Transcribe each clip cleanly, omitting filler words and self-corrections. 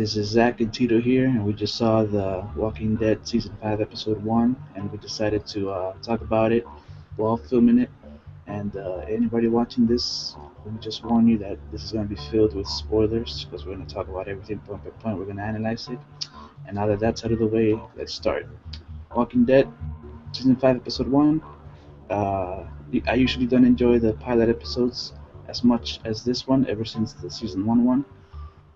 This is Zack and Tito here, and we just saw the Walking Dead Season 5, Episode 1, and we decided to talk about it while filming it. And anybody watching this, let me just warn you that this is going to be filled with spoilers because we're going to talk about everything point by point. We're going to analyze it. And now that that's out of the way, let's start. Walking Dead Season 5, Episode 1. Uh, I usually don't enjoy the pilot episodes as much as this one ever since the Season 1 one.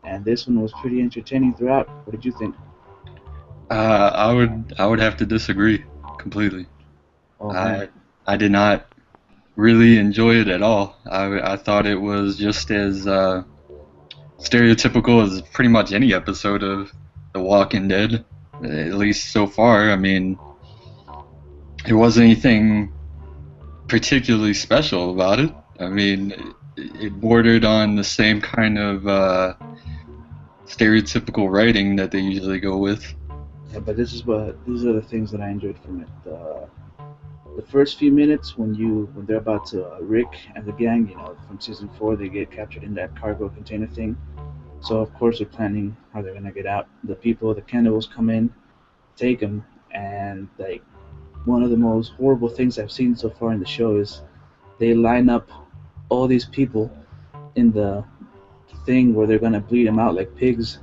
And this one was pretty entertaining throughout. What did you think? I would have to disagree completely. Oh I man, I did not really enjoy it at all. I thought it was just as stereotypical as pretty much any episode of The Walking Dead, at least so far. I mean, there wasn't anything particularly special about it. I mean, it bordered on the same kind of stereotypical writing that they usually go with. yeah, but these are the things that I enjoyed from it. The first few minutes when they're about to Rick and the gang, from season 4, they get captured in that cargo container thing. So of course they're planning how they're gonna get out. The cannibals come in, take them, and like one of the most horrible things I've seen so far in the show is they line up all these people in the thing where they're gonna bleed them out like pigs,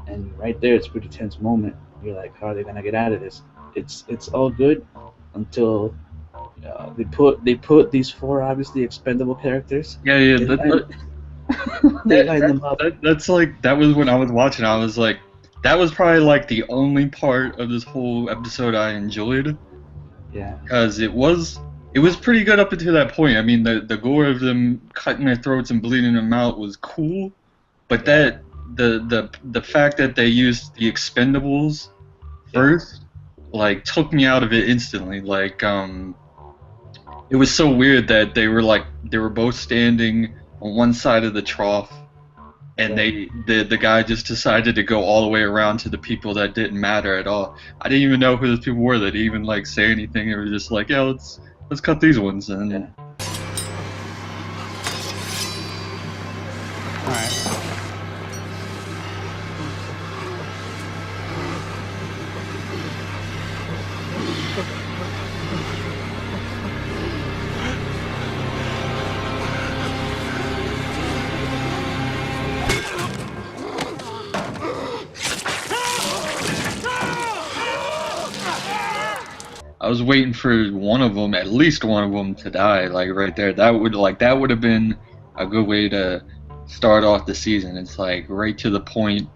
and right there it's a pretty tense moment. You're like, how are they gonna get out of this? It's all good until they put these four obviously expendable characters. Yeah, yeah. They line, they That, line them up. that's like that was when I was watching. I was like, that was probably like the only part of this whole episode I enjoyed Yeah, because it was pretty good up until that point. I mean, the gore of them cutting their throats and bleeding them out was cool, but yeah, the fact that they used the Expendables yeah, first like took me out of it instantly. Like it was so weird that they were both standing on one side of the trough, and yeah. the guy just decided to go all the way around to the people that didn't matter at all. I didn't even know who those people were. They didn't even like say anything. They were just like, yeah, let's cut these ones. Yeah. And All right. I was waiting for one of them, at least one of them, to die. Like right there, that would have been a good way to start off the season. It's like right to the point.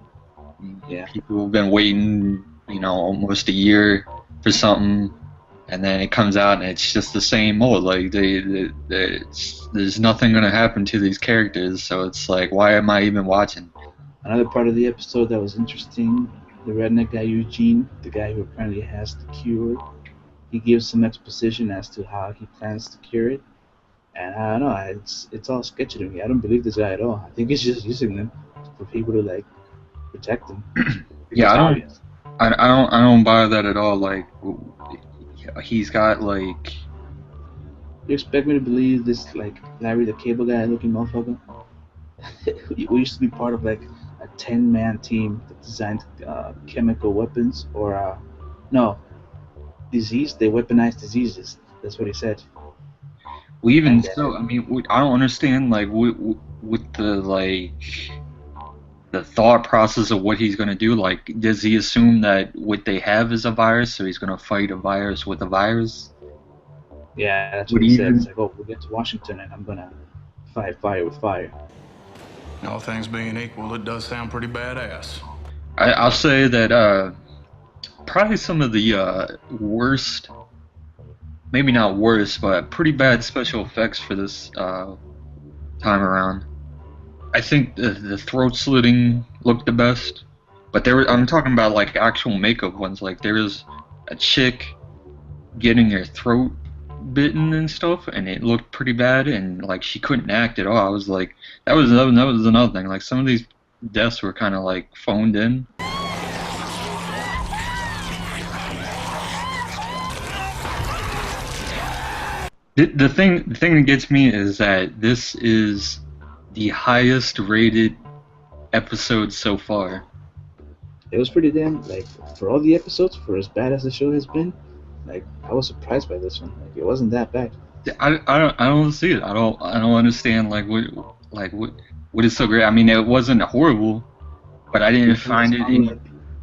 Yeah. People have been waiting, almost a year for something, and then it comes out and it's just the same old. Like there's nothing gonna happen to these characters, so it's like, why am I even watching? Another part of the episode that was interesting, the redneck guy Eugene, the guy who apparently has the cure, he gives some exposition as to how he plans to cure it. And I don't know, it's all sketchy to me. I don't believe this guy at all. I think he's just using them for people to like protect them. Yeah, Because obvious. I don't buy that at all. Like he's got like You expect me to believe this like Larry the Cable Guy looking motherfucker? We used to be part of like a 10-man team that designed chemical weapons or no disease. They weaponize diseases. That's what he said. we even And still. I mean, I don't understand like with the thought process of what he's gonna do. Like, does he assume that what they have is a virus, so he's gonna fight a virus with a virus? yeah, that's Would what he he said. It's even? like, oh, we'll get to Washington and I'm gonna fight fire with fire. All things being equal, it does sound pretty badass. I'll say that probably some of the worst, maybe not worst, but pretty bad special effects for this time around. I think the throat slitting looked the best, but I'm talking about like actual makeup ones. Like there was a chick getting her throat bitten and stuff, and it looked pretty bad, and like she couldn't act at all. I was like, that was another thing. Like some of these deaths were kind of like phoned in. The thing that gets me is that this is the highest rated episode so far. It was pretty damn like for all the episodes, for as bad as the show has been. Like I was surprised by this one. Like it wasn't that bad. I don't see it. I don't understand what is so great. I mean, it wasn't horrible, but I didn't It was find it any. unlike,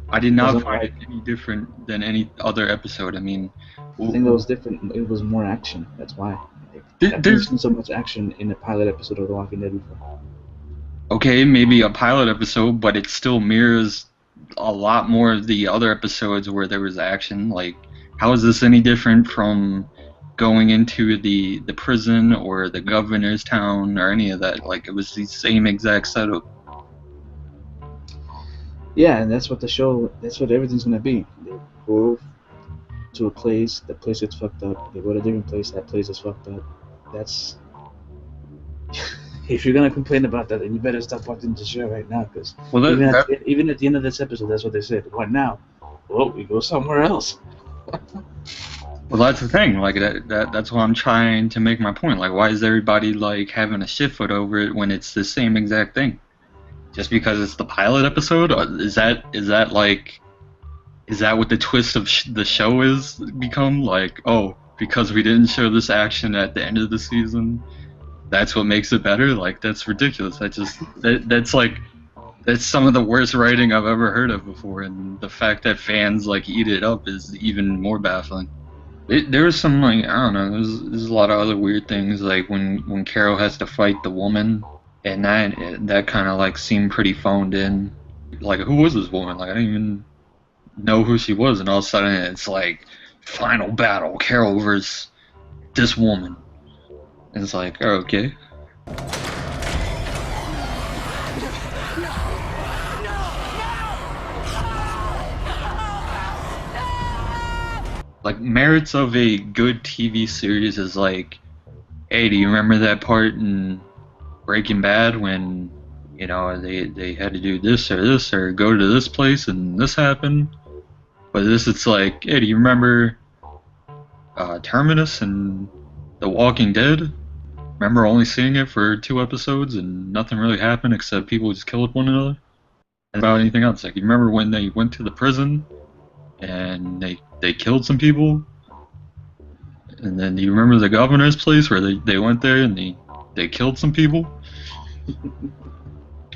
I did it was not find it unlike. any different than any other episode. I mean, I think that was different. It was more action. That's why. Like, I've never there's seen so much action in a pilot episode of The Walking Dead before. okay, maybe a pilot episode, but it still mirrors a lot more of the other episodes where there was action. Like, how is this any different from going into the prison or the governor's town or any of that? Like, it was the same exact setup. Yeah, and that's what the show. That's what everything's gonna be. They go to a place. The place gets fucked up. They go to a different place. That place is fucked up. That's if you're gonna complain about that, then you better stop watching the show right now. Because Well, even at the end of this episode, that's what they said. What now? Well, we go somewhere else. well, that's the thing. Like that's why I'm trying to make my point. Like, why is everybody like having a shit foot over it when it's the same exact thing? Just because it's the pilot episode? Or is that what the twist of the show is become? Like, oh, because we didn't show this action at the end of the season, that's what makes it better? Like, that's ridiculous. That's some of the worst writing I've ever heard of before, and the fact that fans like eat it up is even more baffling. There was some like I don't know. There's a lot of other weird things like when Carol has to fight the woman, and that kind of like seemed pretty phoned in. Like, who was this woman? Like, I didn't even know who she was, and all of a sudden it's like final battle, Carol versus this woman. And it's like, oh, okay. Like, merits of a good TV series is like, hey, do you remember that part in Breaking Bad when they had to do this or go to this place and this happened? But this, it's like, hey, do you remember Terminus and The Walking Dead? Remember only seeing it for 2 episodes and nothing really happened except people just killed one another? And about anything else? Like, you remember when they went to the prison and they killed some people? And then do you remember the governor's place where they went there and they killed some people?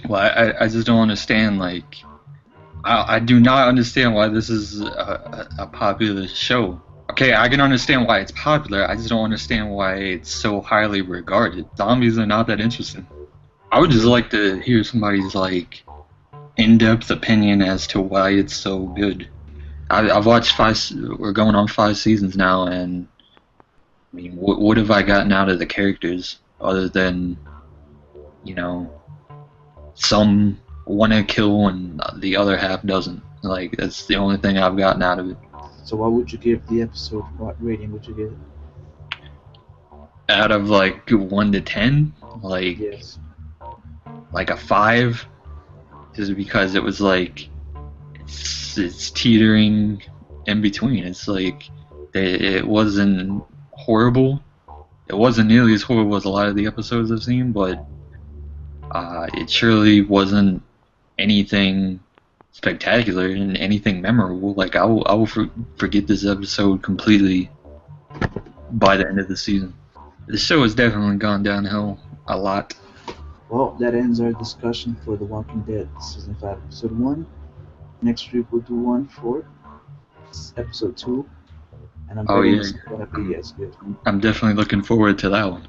Well, I just don't understand, like, I do not understand why this is a popular show. Okay, I can understand why it's popular, I just don't understand why it's so highly regarded. Zombies are not that interesting. I would just like to hear somebody's, like, in-depth opinion as to why it's so good. I've watched we're going on 5 seasons now, and I mean, what have I gotten out of the characters other than, some want to kill and the other half doesn't? Like, that's the only thing I've gotten out of it. So, what would you give the episode? What rating would you give it? Out of like 1 to 10, Yes. like a 5, just because it was like it's teetering in between. It's like it wasn't horrible. It wasn't nearly as horrible as a lot of the episodes I've seen, but it surely wasn't anything spectacular and anything memorable. Like, I will forget this episode completely by the end of the season. The show has definitely gone downhill a lot. Well, that ends our discussion for The Walking Dead Season 5, Episode 1. Next week we'll do one for Episode 2. And I'm Oh betting yeah, it's going to be as good. I'm definitely looking forward to that one.